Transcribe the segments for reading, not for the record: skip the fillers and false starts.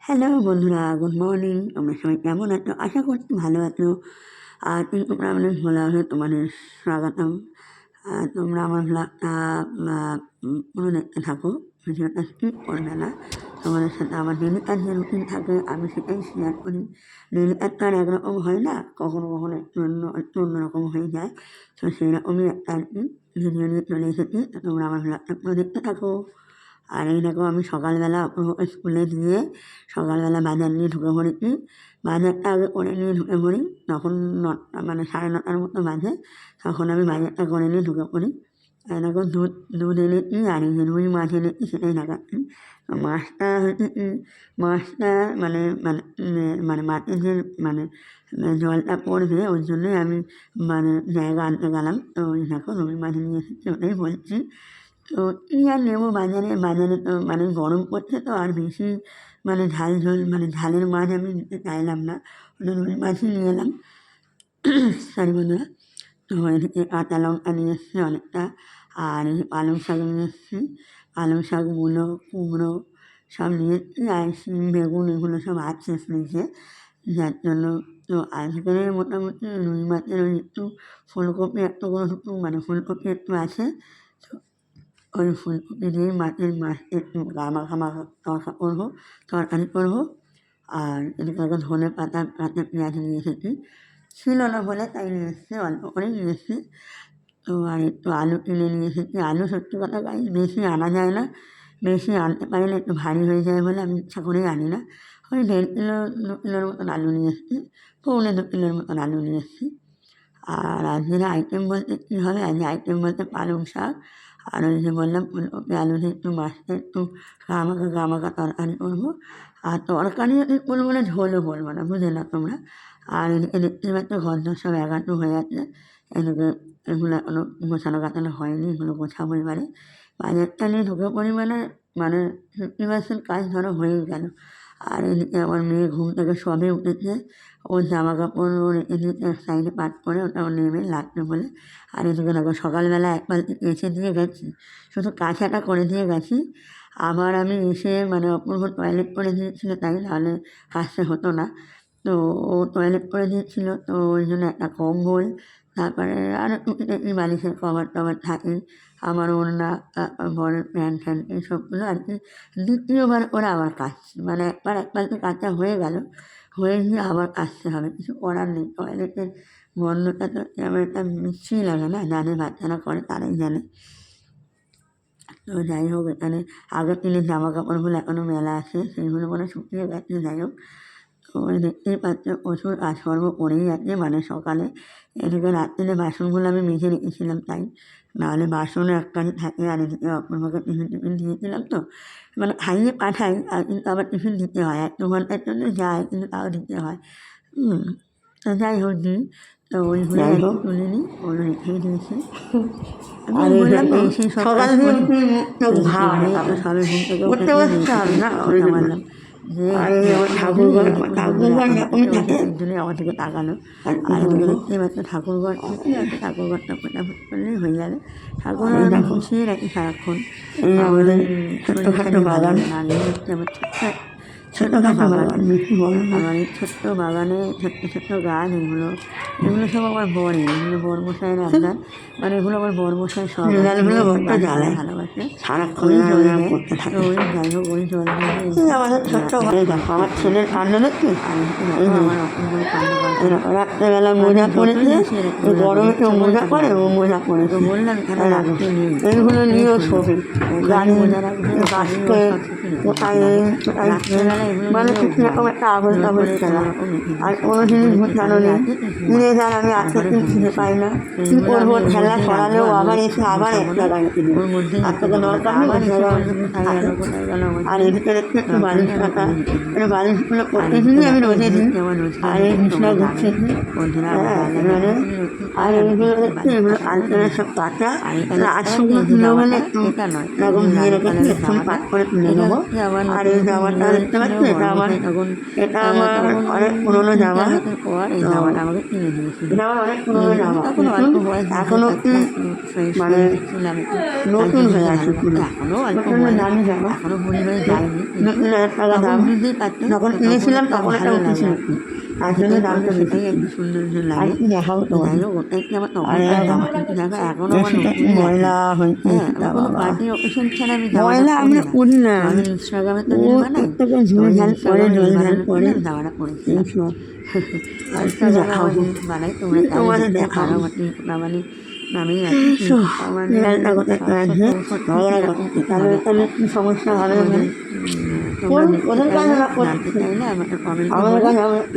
Hello বন্ধুরা, good morning. তোমরা সবাই কেমন আছো? আশা করছি ভালো আছো। আর কিন্তু আমাদের ভোলাঘাটে তোমাদের স্বাগতম। তোমরা আমার ভ্লগটা পুরো দেখতে থাকো, ভিডিওটা স্কিপ করবে না। তোমাদের সাথে আমার ডেলি কাজ যে রুটিন থাকে আমি সেটাই শেয়ার করি। ডেলি কাজটা আর একরকম হয় না, কখনো কখনো একটু অন্যরকম হয়ে যায়। তো সেই রকমই একটা আর কি ভিডিও নিয়ে চলে এসেছি। তো তোমরা আমার ভ্লগটা পুরো দেখতে থাকো। আর এই দেখো আমি সকালবেলা স্কুলে দিয়ে সকালবেলা বাজার নিয়ে ঢুকে পড়েছি। বাজারটা আগে করে নিয়ে ঢুকে পড়ি, তখন 9:30 মতো বাজে। তখন আমি বাজারটা করে নিয়ে ঢুকে পড়ি। আর দেখো দুধ এনেছি, আর এই যে রুই মাছ এনেছি সেটাই দেখাচ্ছি। তো মাছটা হচ্ছে কি, মাছটা মানে মানে মানে মাছের যে মানে জলটা পড়বে ওই জন্যই আমি জায়গা আনতে গেলাম। তো ওই দেখো রুই মাছ নিয়ে এসেছি, ওটাই বলছি। তো কী আর নেবো, বাজারে বাজারে তো গরম পড়ছে, তো আর বেশি ঝাল ঝোল ঝালের মাছ আমি নিতে চাইলাম না, ওটা রুই মাছই নিয়ে এলাম। সরি বন্ধুরা। তো এদিকে কাঁচা লঙ্কা নিয়ে এসেছি অনেকটা, আর এই পালং শাক নিয়ে এসেছি। পালং শাক, মূলো, কুমড়ো সব নিয়ে এসেছি, আর শিম, বেগুন এগুলো সব আছে ফ্রিজে, যার জন্য। তো আজকে মোটামুটি রুই মাছের ওই একটু ফুলকপি একটু ফুলকপি একটু আছে। তো ওই ফুলকপি দিয়ে মাছ একটু মাখা তরকারি করবো। আর এদিকে ধনে পাতা, কাঁচা পেঁয়াজ নিয়ে এসেছি, ছিল না বলে তাই নিয়ে এসেছি, অল্প করেই নিয়ে এসেছি। তো আর একটু আলু কিনে নিয়ে এসেছি। আলু সত্যি কথা গাইস বেশি আনা যায় না, বেশি আনতে পারলে একটু ভারী হয়ে যায় বলে আমি ইচ্ছা করেই আনি না। ওই 1.5 কিলোর মতন আলু নিয়ে এসেছি, 1.25 কিলোর মতন আলু নিয়ে এসেছি। আর আজকের আইটেম বলতে কী হবে, আজকে আইটেম বলতে পালং শাক, আর ওই যে বললাম ফুলকপি আলু দিয়ে একটু মাছটা একটু গা মাখা তরকারি করবো। আর তরকারিও ঠিক করবো না, ঝোলও করবো না, বুঝলে না তোমরা। আর এদিকে দেখতে পাচ্ছ ঘরদোর সব এগানো হয়ে আছে। এদিকে এগুলো এখনও গোছানো গাছানো হয়নি, এগুলো গোছাবো এবারে। বাজারটা নিয়ে ঢুকে পড়ি মানে 50% কাজ ধরো হয়েই গেল। আর এদিকে আমার মেয়ে ঘুম থেকে সবে উঠেছে, ওর জামা কাপড় রেখে দিয়েছে এক সাইডে পাট করে, ওটা ও নেমে লাগবে বলে। আর এদিকে দেখো সকালবেলা এক বালতি কেচে দিয়ে গেছি, শুধু কাঁচাটা করে দিয়ে গেছি। আবার আমি এসে অপূর্ব টয়লেট করে দিয়েছিলো, তাই নাহলে কাচতে হতো না। তো ও টয়লেট করে দিয়েছিল, তো ওই জন্য একটা কম্বল, তারপরে আরও টুকিটাকি বালিশের কভার টভার থাকে, আমার ওড়না, তারপর বরের প্যান্ট ফ্যান্ট এইসবগুলো আর কি দ্বিতীয়বার ওরা আবার কাচছে। একবার এক বালতি কাচা হয়ে গেল, হয়ে গিয়ে আবার কাচতে হবে, কিছু করার নেই। টয়লেটের গন্ধটা তো কেমন একটা মিষ্টি লাগে না, যাদের বাচ্চারা করে তারাই জানে। তো যাই হোক, এখানে আগের দিনের জামা কাপড়গুলো এখনও মেলা আছে, সেইগুলো শুকিয়ে গেছে। যাই হোক, তো দেখতেই পাচ্ছ প্রচুর কাজকর্ম করেই যাচ্ছে সকালে। এদিকে রাত্রিরে বাসনগুলো আমি মেজে রেখেছিলাম, তাই নাহলে বাসনও একটাই থাকে। আর এদিকে অপূর্বকে টিফিন দিয়েছিলাম, তো খাইয়ে পাঠাই, আর কিন্তু আবার টিফিন দিতে হয়, 1-2 ঘন্টার জন্য যায় কিন্তু তাও দিতে হয়। তো যাই হোক দিই, তো ওইগুলো তুলে নিই, ওগুলো রেখেই দিয়েছি। আমি বললাম তো সেই সকাল থেকে সবে ঘুম থেকে উঠতে বললাম যে ঠাকুরঘর একজনই আমার থেকে তাকালো। আর এদিকে দেখতে পাচ্ছ ঠাকুরঘর ঠিকই আছে, ঠাকুরঘরটা ফটাফট করলেই হয়ে যাবে। ঠাকুরঘর আমি গুছিয়ে রাখি সারাক্ষণ। আমাদের ছোট্টখাটো বাগান, হচ্ছে আমার ছোট্টখাটো বাগান, আমার এই ছোট্ট বাগানে ছোট্ট গাছ, এগুলো সব আমার বরের, এগুলো বরমশাইয়ের আবদার। এগুলো আমার বরমশাই সব গাছগুলো বড্ড জ্বালায়, ভালোবাসে, সারাক্ষণ জল দেয়। তো ওই যাই হোক, ওই জল দিয়ে আমাদের ছোট্ট ঘরে দেখো আমার ছেলের কাণ্ড দেখছি। আমার অপূর্বই কাণ্ড রাত্রেবেলা মোজা পড়েছে, গরমে কেউ মোজা পরে, ও মোজা পরে। তো বললাম এখানে রাখতে নেই, এইগুলো নিয়েও শোবে, গাড়ি মোজা রাখবে, বাসকে কোথায় রাত্রেবেলা এগুলো এরকম একটা আগল টাগল খেলা। আর কোনো জিনিস গুছানো নেই, কিনে যান আমি আজকের দিন খুঁজে পাই না, কী করবো, খেলা সরালেও আবার এসে আবার এক জায়গায় রেখে দিই, আর তোকে দরকার নেই। আর এদিকে দেখতে একটু বালিশ পাতা, বালিশগুলো প্রত্যেকদিনই আমি রোজে দিই। আর এই বিছনা গুছিয়েছি, আর এইগুলো দেখছি, এগুলো আলপনার সব কাঁচা, আর শুকনো তুলো বলে একটু এরকম দিয়ে রেখেছি, এক্ষুনি পাট করে তুলে নেবো। আর এই জামাটা দেখতে পাচ্ছি এটা আমার অনেক পুরোনো জামা। এই জামাটা আমাকে কিনে দিয়েছিল, এটা আমার অনেক পুরোনো জামা, এখনো কি মানে নতুন হয়ে আছে, এখনো দামি জামা, এখনো ভরি হয়ে যায়নি, নতুন 1,000 টাকা দাম। যখন কিনেছিলাম তখন এটা উঠেছিল, আর জন্য দামটা সেটাই একটু সুন্দর লাগে। দেখাও তো এখনো ময়লা হয়েছে, ময়লা আমরা করি না, ইনস্টাগ্রামে তো ঝুল ঝাল করে জল ঝাল করে জামাটা পড়েছি বানাই। তোমরা তোমাদের দেখাও মানে আমি সমস্যা হবে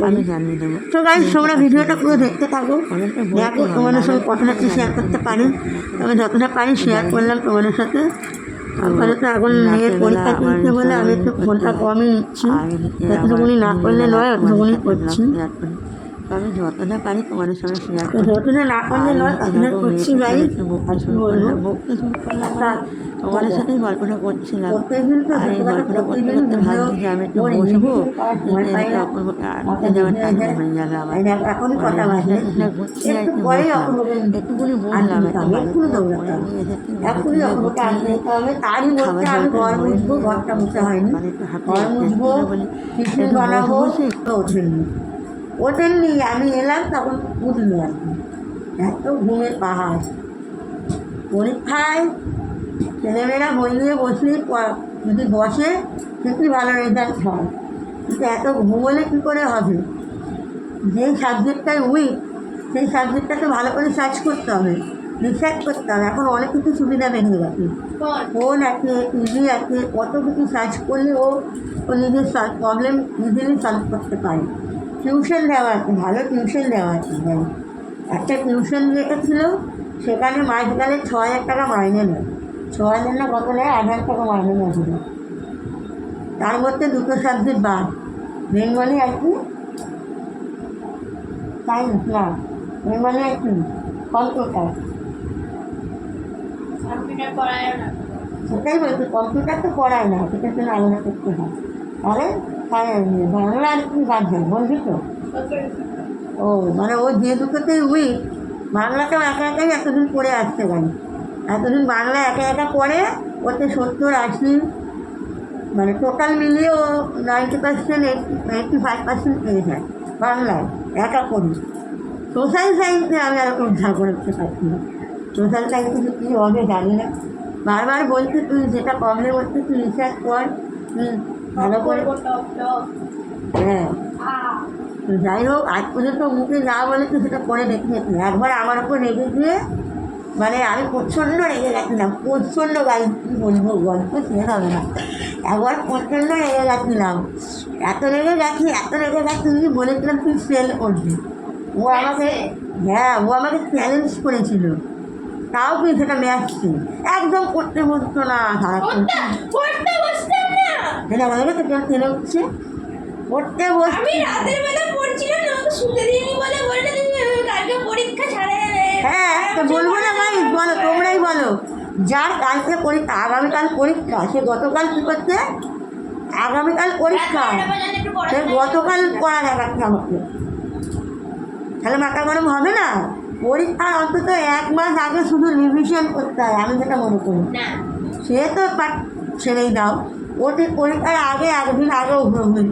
আমি জানিয়ে দেবো। তো গাইস তোমরা ভিডিওটা পুরো দেখতে থাকো, দেখো তোমাদের সঙ্গে কতটা কি শেয়ার করতে পারি, আমি যতটা পারি শেয়ার করলাম তোমাদের সাথে। তারপরে তো এখন মেয়ের পরীক্ষা চলছে বলে আমি একটু ফোনটা কমই নিচ্ছি, যতটুকুনি না করলে নয় অতটুকুনি করছি, আমি যতটা পারি তোমাদের সঙ্গে শেয়ার করি, যতটা না করলে নয় ততটা করছি। গাই তোমাদের সাথেই গল্পটা করছিলাম, আর এই গল্পটা করতে করতে ভাবছি যে আমি একটু বসবো, যাওয়ার টাইম হয়ে যাবে আমার, এখনই কটা বাজে ঘুরছি আর কি বসলাম, একটুকুনি বললাম ঘরটা মুছতে হয়নি, ঘর মুছবো টিফিন বানাবো, ওঠেননি, আমি এলাম তখন উঠলো আর কি, এত ঘুমের পাহাড়। পরীক্ষায় ছেলেমেয়েরা বই নিয়ে বসলে যদি বসে সেটি ভালো রেজাল্ট হয়, কিন্তু এত ঘুমোলে কী করে হবে? যেই সাবজেক্টটায় উইক সেই সাবজেক্টটাকে ভালো করে সার্চ করতে হবে, রিসার্চ করতে হবে। এখন অনেক কিছু সুবিধা বেরিয়ে গেছে, ফোন আছে, টিভি আছে, কত কিছু সার্চ করলে ও নিজের প্রবলেম ইজিলি সলভ করতে পারে। টিউশন দেওয়া আছে, ভালো টিউশন দেওয়া আছে, একটা টিউশন রেখেছিল, সেখানে মাসকালে 6,000 টাকা মাইনে নেয়, 6,000 না কত নেয়, 8,000 টাকা মাইনে নেয়। তার মধ্যে দুটো সাবজেক্ট বাদ, বেঙ্গলি আর কি সায়েন্স, না বেঙ্গলি আর কি কম্পিউটার, সেটাই বলছি, কম্পিউটার তো পড়ায় না, সেটার জন্য আলাদা করতে হয়। তাহলে বাংলা আর কি বাদ যায় বলবি তো? ও মানে ও যে দুটোতেই উইক, বাংলাটাও একা একাই এতদিন পড়ে আসতে পারে, এতদিন বাংলা একা একা পড়ে, ওতে 70-80 মানে টোটাল মিলিয়ে ও 90%, 85% পেয়ে যায় বাংলায় একা করি। সোশ্যাল সায়েন্সে আমি আর উদ্ধার করে উঠতে পারছি না, সোশ্যাল সায়েন্সে কী হবে জানি না, বারবার বলছি তুই যেটা প্রবলেম হচ্ছে তুই রিসার্চ কর, ভালো করে। হ্যাঁ যাই হোক, আজ পর্যন্ত মুখে যা বলেছে সেটা করে দেখিয়েছি। একবার আমার ওপর রেগে দিয়ে, মানে আমি প্রচণ্ড রেগে গেছিলাম, প্রচণ্ড গাড়ি কী বলবো, গল্প শেষ হবে না, একবার প্রচণ্ড রেগে গেছিলাম, এত রেগে গেছি বলেছিলাম তুই ফেল করবি। ও আমাকে, হ্যাঁ ও আমাকে চ্যালেঞ্জ করেছিল, তাও তুই সেটা ম্যাচছি একদম করতে বসতো না, সারাক্ষণ সেটা আমাদেরকে তো কেউ ফেলে উঠছে পড়তে বসছি। হ্যাঁ তো বলবো না ভাই, বলো তোমরাই বলো, যার কালকে পরীক্ষা, আগামীকাল পরীক্ষা, সে গতকাল কী করছে, আগামীকাল পরীক্ষা সে গতকাল পড়া দেখাচ্ছে আমাকে, তাহলে মাথা গরম হবে না? পরীক্ষার অন্তত 1 মাস আগে শুধু রিভিশন করতে হয়, আমি যেটা মনে করি। সে তো ছেড়েই দাও, ওটি পরীক্ষার আগে 1 দিন আগেও ঘুরোঘুরি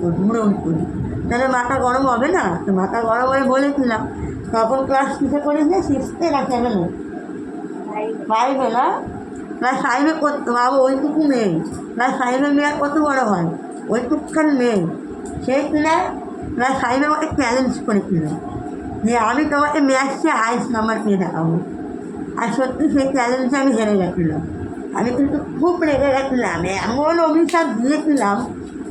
করি, তাহলে মাথা গরম হবে না? তো মাথা গরম হয়ে বলেছিলাম, তখন ক্লাস কিসে করেছে, 6th না 7? 5 না, ক্লাস 5 করতে বাবু, ওইটুকু মেয়ে, ক্লাস 5 মেয়ে আর কত বড়ো হয়, ওইটুকখান মেয়ে, সে কিনা ক্লাস 5 আমাকে চ্যালেঞ্জ করেছিল যে আমি তোমাকে ম্যাথসে হাইস্ট নাম্বার পেয়ে দেখাবো, আর সত্যি সেই চ্যালেঞ্জে আমি হেরে গেছিলাম। আমি কিন্তু খুব রেগে গেছিলাম, এমন অভিশাপ দিয়েছিলাম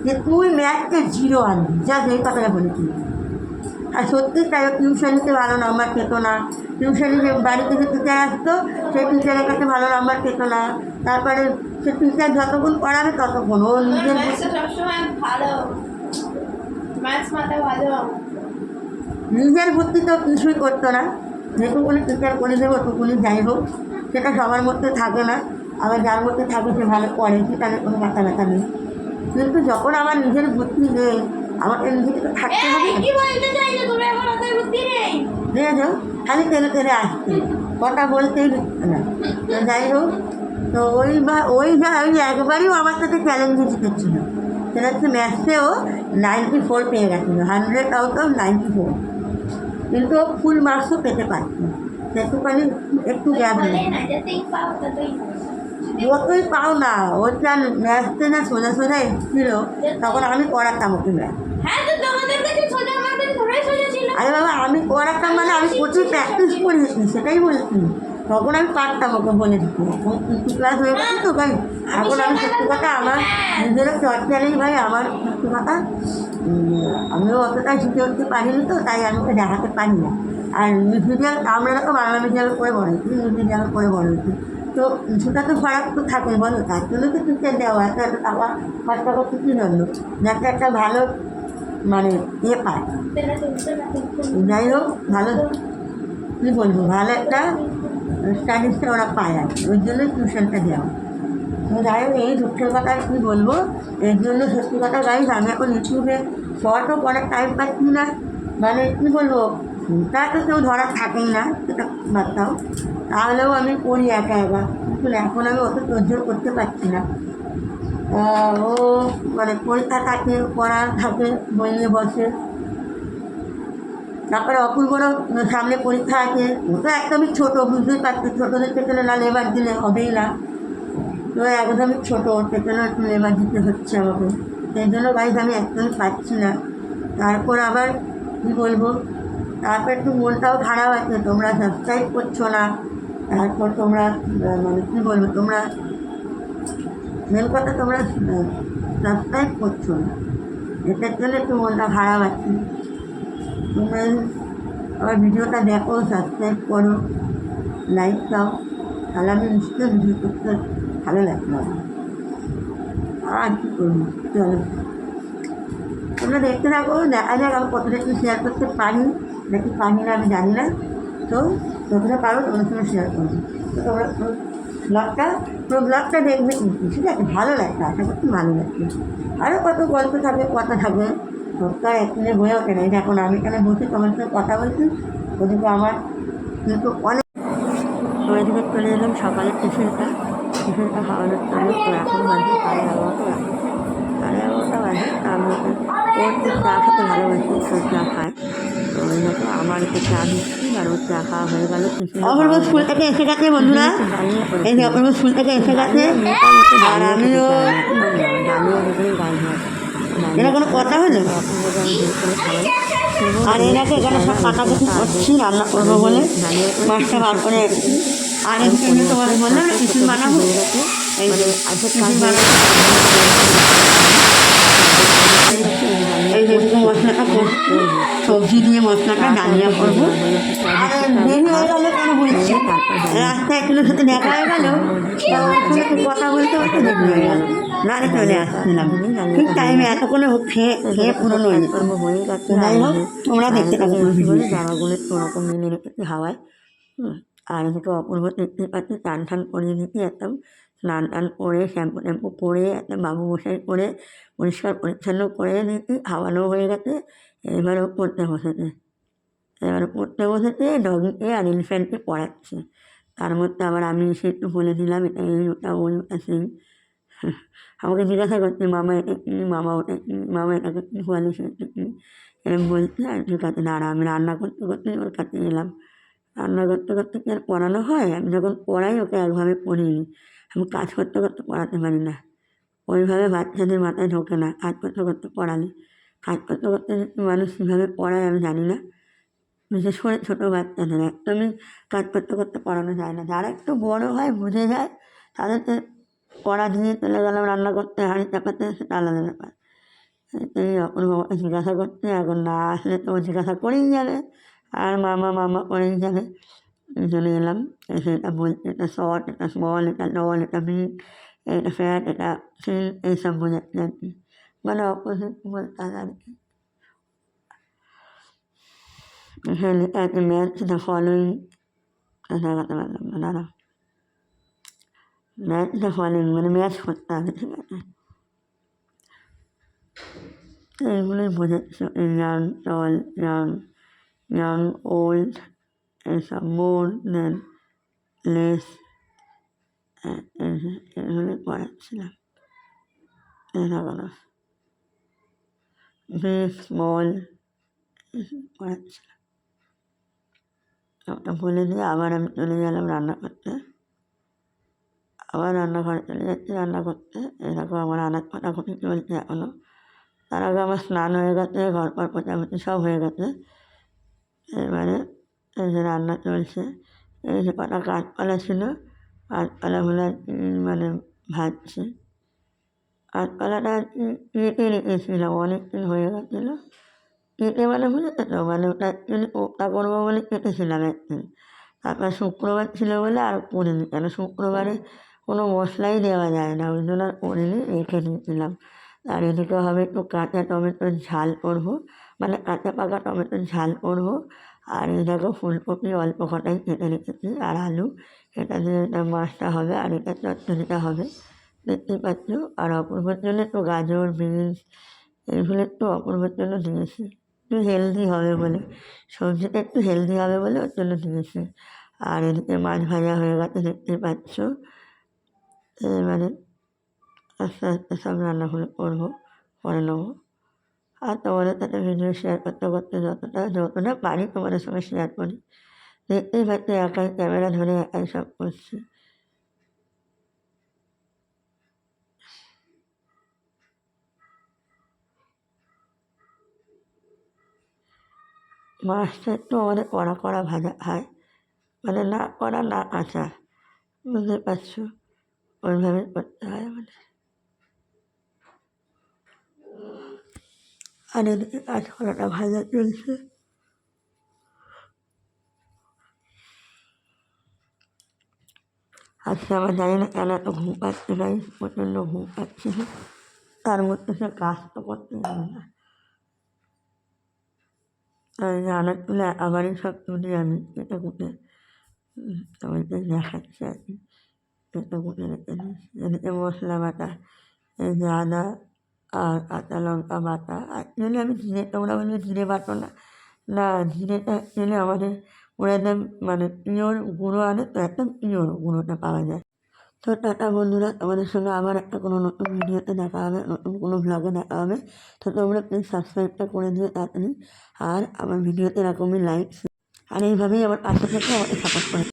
যে তুই ম্যাথকে 0 আনবি, যা যেই কথাটা বলেছিলাম। আর সত্যি তাই, টিউশনিতে ভালো নাম্বার পেতো না, টিউশনি যে বাড়িতে যে টিচার আসতো সেই টিচারের কাছে ভালো নাম্বার পেতো না, তারপরে সে টিচার যতক্ষণ পড়াবে ততক্ষণ ও নিজের বুদ্ধি তো কিছুই করতো না, যেটুকুনি টিচার করে দেবো ওটুকুনি, যাই হোক সেটা সবার মধ্যে থাকে না, আবার যার মধ্যে থাকে সে ভালো পড়ে, সেখানে কোনো মাথা ব্যথা নেই। কিন্তু যখন আমার নিজের বুদ্ধি নেই আমাকে নিজেকে তো থাকতে হবে বুঝেছো, খালি তেলে তেলে আসছে, কথা বলতেই দিচ্ছে না। তো যাই হোক, তো ওই একবারই আমার সাথে চ্যালেঞ্জে জিতেছিল, সেটা হচ্ছে ম্যাথসেও 94 পেয়ে গেছিলো, 100 আউট অফ 94, কিন্তু ও ফুল মার্কসও পেতে পারছে, সেটুখানি একটু গ্যাপ নেই। যতই পাও না, ওর যা ম্যাথসে না সোজা সোজা এসেছিল, তখন আমি করাতাম ওকে ম্যাথ। আরে বাবা, আমি করাতাম মানে আমি প্রচুর প্র্যাকটিস করেছি, সেটাই বলছি। তখন আমি পারতাম ওকে বলে দিতে, এখন ক্লাস হয়ে গেছে তো ভাই। এখন আমি সত্যি কথা আমার নিজেরও চর্চা নেই ভাই, আমার সত্যি কথা আমিও অতটা শিখে উঠতে পারিনি, তো তাই আমি ওকে দেখাতে পারি না। আর মিডিয়াম, আমরা তো বাংলা মিডিয়ামে করে বড় হয়েছি, ইংলিশ মিডিয়ামে করে বড় হয়েছি, তো সেটা তো ফারাক তো থাকে বলো, তার জন্য তো টিচার দেওয়া এত এত টাকা খরচা করতে কী জন্য, যাতে একটা ভালো মানে পায়। যাই হোক, ভালো কী বলবো, ভালো একটা স্টাডিজটা ওরা পায় আর ওই জন্যই টিউশনটা দেওয়া। তো যাই হোক, এই দুঃখের কথা কী বলবো, এর জন্য সত্যি কথা গাইজ আমি এখন ইউটিউবে শর্টও করার টাইম পাচ্ছি না, মানে কী বলবো, তা তো কেউ ধরা থাকেই না, সেটা বার্তাও, তাহলেও আমি করি একা একা, কিন্তু এখন আমি অত সহ্য করতে পারছি না। ও মানে পরীক্ষা থাকে, পড়া থাকে, বই নিয়ে বসে, তারপরে অপূর্বরও সামনে পরীক্ষা আছে, ও তো একদমই ছোটো, বুঝতেই পারছি, ছোটোদের পেছনে না লেবার দিলে হবেই না, তো একদমই ছোটো, ওর পেছনে একটু লেবার দিতে হচ্ছে আমাকে, সেই জন্য গাইজ আমি একদমই পাচ্ছি না। তারপর আবার কী বলবো, তারপর একটু মনটাও খারাপ আছে, তোমরা সাবস্ক্রাইব করছো না, তারপর তোমরা মানে কী বলবো, তোমরা মেন কথা তোমরা সাবস্ক্রাইব করছো না, এটার জন্য একটু মনটা খারাপ আছে। তোমরা আমার ভিডিওটা দেখো, সাবস্ক্রাইব করো, লাইক দাও, তাহলে আমি নিশ্চয়ই ভিডিও করতে ভালো লাগবে। আর কী করবো, চলো তোমরা দেখতে থাকো, দেখা যাক আমি কতটা একটু শেয়ার করতে পারি নাকি পারি না আমি জানি না, তো যতটা পারো তোমার সঙ্গে শেয়ার করবো। তো তোমরা পুরো ব্লগটা দেখবে কিন্তু, ঠিক আছে, ভালো লাগবে, আশা করছি ভালো লাগবে। আরও কত গল্প থাকবে, কথা থাকবে, সবটা একদিনে হয়ে ওঠে না। এখন আমি এখানে বসে তোমার সঙ্গে কথা বলছি, ওদিকে আমার কিন্তু অনেক সময় থেকে চলে এলাম সকালের টিফিনটা খাওয়ানোর জন্য, তো এখন বাজে 11:30 বাজে, 11:30 বাজে। আমি ওর তো চা খেতে ভালোবাসি, তো চা খায়, তো ওই মতো আমার একটু চা দিচ্ছি, আর ওর চা খাওয়া হয়ে গেল। অপূর্ব স্কুল থেকে এসে গেছে বন্ধুরা, এই যে অপূর্ব স্কুল থেকে এসে গেছে, আর আমিও এটা কোনো কথা হলো। আর এনাকে এখানে সব কাটাকুটি করছি রান্না করবো বলে, মাছটা বার করে, আর এমনি তোমার বললাম না টিফিন বানাবো, এই যে টিফিন বানাবো, এই যেটুকু মশলাটা করছি, সবজি দিয়ে মশলাটা ডালিয়া করবো। আর দেরি হয়ে গেলো কেন বলছি, রাস্তায় একজনের সাথে দেখা হয়ে গেল, কথা বলতে বলতে দেরি হয়ে গেল, নাড়ে চলে আসছিলাম ঠিক টাইমে, এতক্ষণে খেয়ে পুরনো হয়ে যাচ্ছে। যাই হোক, তোমরা দেখতে থাকো জামাগুলো ওরকম মিলে রেখেছি হাওয়ায়। আর একটু অপূর্ব দেখতে পাচ্ছি, টান টান করিয়ে দিচ্ছি একদম, স্নান টান করে শ্যাম্পু ট্যাম্পু করে একটা বাবু মশাই করে পরিষ্কার পরিচ্ছন্ন করে দিয়েছি, খাওয়ানো হয়ে গেছে। এবারও পড়তে বসেছে ডগিকে আর ইনফ্যান্টকে পড়াচ্ছে, তার মধ্যে আবার আমি এসে একটু বলে দিলাম এটা এই ওটা ওই ওটা সেই। আমাকে জিজ্ঞাসা করছে মামা এটা কী, মামা ওটা কী, মামা এটাকে কী বলে সেটা কী, এরকম বলছে। আর ঠিক আছে দাঁড়া, আমি রান্না করতে করতে ওর কাছে এলাম, রান্না করতে করতে কি আর পড়ানো হয়, আমি যখন পড়াই ওকে একভাবে পড়িনি, আমি কাজ করতে করতে পড়াতে পারি না, ওইভাবে বাচ্চাদের মাথায় ঢোকে না, কাজ করতে করতে পড়ালে। কাজ করতে করতে মানুষ কীভাবে পড়ায় আমি জানি না, বিশেষ করে ছোটো বাচ্চাদের একদমই কাজ করতে করতে পড়ানো যায় না। যারা একটু বড়ো হয় বুঝে যায়, তাদেরকে পড়া দিয়ে চলে গেলাম রান্না করতে, হাঁড়ি চাপাতে, সেটা আলাদা ব্যাপার। এই অপূর্বকে জিজ্ঞাসা করতে, এখন না আসলে তো জিজ্ঞাসা করেই যাবে, আর মামা মামা করেই যাবে। চলে এলাম, এসে এটা বলছে এটা শর্ট, এটা স্মল, এটা ডল, এটা বিগ, এটা ফ্যাট, এটা থিন, এইসব বোঝাচ্ছে আর কি, মানে অপোজিট বলতে আর কি। এখানে লেখা আছে ম্যাচ দ্য ফলোয়িং, দেখাতে পারলাম না, দাঁড়াও, ম্যাচ দ্য ফলোয়িং মানে ম্যাচ করতে হবে, ঠিক আছে। তো এগুলোই বোঝাচ্ছে ইয়াং টল ইয়াং ওল্ড এসব মোর দেন লেস এগুলোই পড়াচ্ছিলাম। এগুলো বিগ স্মল পড়াচ্ছিলাম। ওটা বলে দিয়ে আবার আমি চলে গেলাম রান্না করতে। আবার রান্নাঘরে চলে যাচ্ছি রান্না করতে। এরকম আমার আনাজ কাটাকুটি চলছে এখনও। তার আগে আমার স্নান হয়ে গেছে, ঘর পর পোছাপুছি সব হয়ে গেছে। এবারে এই যে রান্না চলছে। এই যে কটা কাঁচকলা ছিল, কাঁচকলাগুলো আর কি মানে ভাজছি। কাঁচকলাটা আর কি কেটে রেখেছিলাম, অনেক দিন হয়ে গেছিলো। কেটে মানে বুঝেছো তো, মানে ওটা অ্যাকচুয়ালি কোপ্তা করবো বলে কেটেছিলাম একদিন। তারপর শুক্রবার ছিল বলে আর করিনি, কেন শুক্রবারে কোনো মশলাই দেওয়া যায় না, ওই জন্য আর করিনি, রেখে দিয়েছিলাম। আর এদিকে হবে একটু কাঁচা টমেটোর ঝাল করবো, মানে কাঁচা পাকা টমেটোর ঝাল করবো। আর এই দেখো ফুলকপি অল্প কটাই কেটে রেখেছি, আর আলু, এটা দিয়ে এটা মাছটা হবে আর এটা চচ্চড়িটা হবে, দেখতেই পাচ্ছ। আর অপূর্বর জন্য একটু গাজর বিনস এইগুলো একটু অপূর্বর জন্য দিয়েছি, একটু হেলদি হবে বলে, সবজিটা একটু হেলদি হবে বলে ওর জন্য দিয়েছি। আর এদিকে মাছ ভাজা হয়ে গেছে দেখতেই পাচ্ছ। এবারে আস্তে আস্তে সব রান্নাগুলো করবো, করে নেবো। আর তোমাদের সাথে ভিডিও শেয়ার করতে করতে যতটা পারি তোমাদের সঙ্গে শেয়ার করি। দেখতেই পাচ্ছ একাই ক্যামেরা ধরে একাই সব করছি। মাছটা একটু আমাদের কড়া কড়া ভাজা হয়, মানে না কড়া না কাঁচা, বুঝতে পারছো, ওইভাবে করতে হয় আমাদের। আর এদিকে কাঁচকলাটা ভাজা চলছে। আজকে আমার জানি না কেন এত ঘুম পাচ্ছে না, প্রচণ্ড ঘুম পাচ্ছিল, তার মধ্যে সে কাজ তো করতে হবে না। আর রান্না তুলে আবারই সব তুলি আমি কেটে কুটে তোমাকে দেখাচ্ছি আর কি, কেটে কুটে রেখে দিয়েছি। এদিকে মশলা বাটা, এই যে আদা আর কাঁচা লঙ্কা বাটা। অ্যাকচুয়ালি আমি জিরে, তোমরা বলবে জিরে বাটো না, না জিরেটা অ্যাকচুয়ালি আমাদের পুরো একদম মানে পিওর গুঁড়ো আনে, তো একদম পিওর গুঁড়োটা পাওয়া যায়। তো টাটা বন্ধুরা, তোমাদের সঙ্গে আবার একটা কোনো নতুন ভিডিওতে দেখা হবে, নতুন কোনো ভ্লগে দেখা হবে। তো তোমরা প্লিজ সাবস্ক্রাইবটা করে দিও তাড়াতাড়ি, আর আমার ভিডিওতে এরকমই লাইক, আর এইভাবেই আমার পাশে থেকে আমাকে সাপোর্ট করে।